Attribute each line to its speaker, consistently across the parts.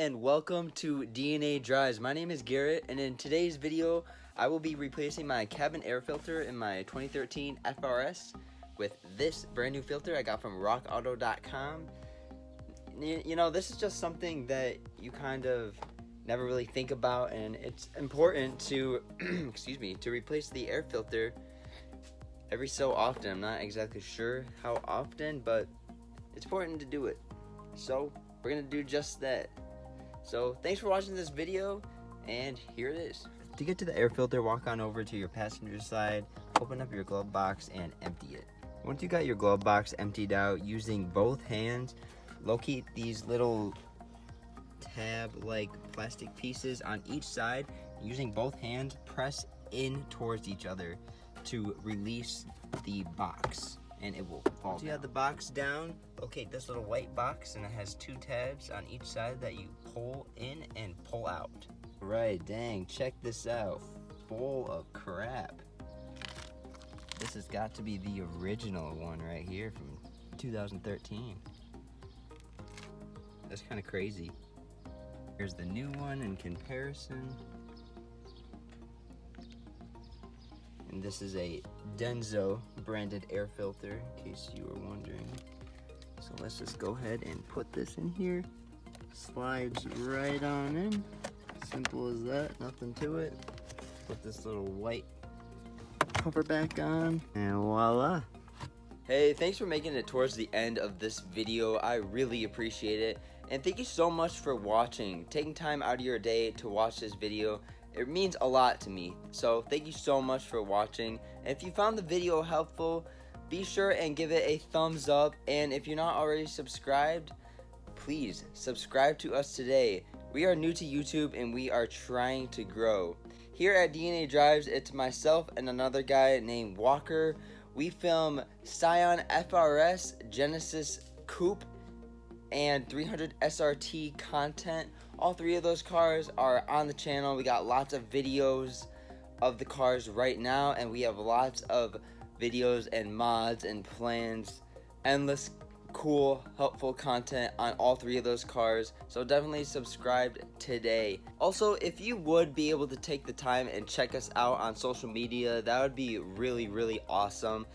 Speaker 1: And welcome to DNA Drives. My name is Garrett, and in today's video I will be replacing my cabin air filter in my 2013 FRS with this brand new filter I got from rockauto.com. You know, this is just something that you kind of never really think about, and it's important to to replace the air filter every so often. I'm not exactly sure how often, but it's important to do it. So we're gonna do just that. So thanks for watching this video, and here it is. To get to the air filter, walk on over to your passenger side, open up your glove box and empty it. Once you got your glove box emptied out, using both hands, locate these little tab-like plastic pieces on each side. Using both hands, press in towards each other to release the box, and it will fall down. You have the box down, locate this little white box, and it has two tabs on each side that you pull in and pull out. Right, dang, check this out. Bowl of crap. This has got to be the original one right here from 2013. That's kind of crazy. Here's the new one in comparison. And this is a Denso branded air filter, in case you were wondering. So let's just go ahead and put this in here. Slides right on in. Simple as that, nothing to it. Put this little white cover back on, and voila. Hey, thanks for making it towards the end of this video. I really appreciate it. And thank you so much for watching, taking time out of your day to watch this video. It means a lot to me. So thank you so much for watching. And if you found the video helpful, be sure and give it a thumbs up. And if you're not already subscribed, please subscribe to us today. We are new to YouTube and we are trying to grow. Here at DNA Drives, it's myself and another guy named Walker. We film Scion FRS, Genesis Coupe, and 300 SRT content. All three of those cars are on the channel. We got lots of videos of the cars right now, and we have lots of videos and mods and plans, endless cool helpful content on all three of those cars. So definitely subscribe today. Also, if you would be able to take the time and check us out on social media, that would be really awesome.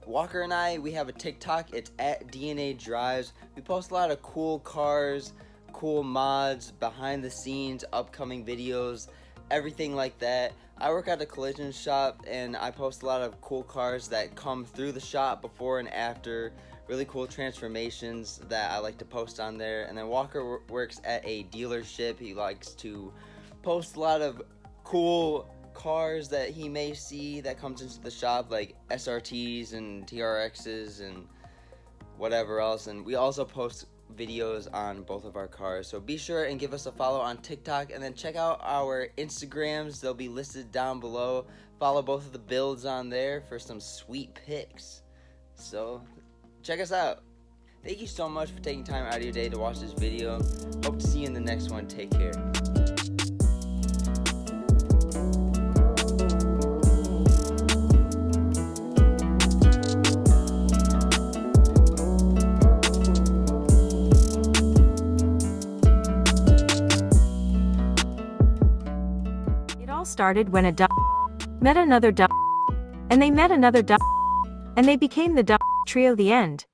Speaker 1: Walker and I, we have a TikTok. It's at DNA Drives. We post a lot of cool cars, cool mods, behind the scenes, upcoming videos, everything like that. I work at a collision shop, and I post a lot of cool cars that come through the shop before and after. Really cool transformations that I like to post on there. And then Walker works at a dealership. He likes to post a lot of cool cars that he may see that comes into the shop, like SRTs and TRXs and whatever else. And we also post videos on both of our cars, so be sure and give us a follow on TikTok, and then check out our Instagrams. They'll be listed down below. Follow both of the builds on there for some sweet pics. So check us out. Thank you so much for taking time out of your day to watch this video. Hope to see you in the next one. Take care.
Speaker 2: Started when a met another and they met another and they became the trio. The end.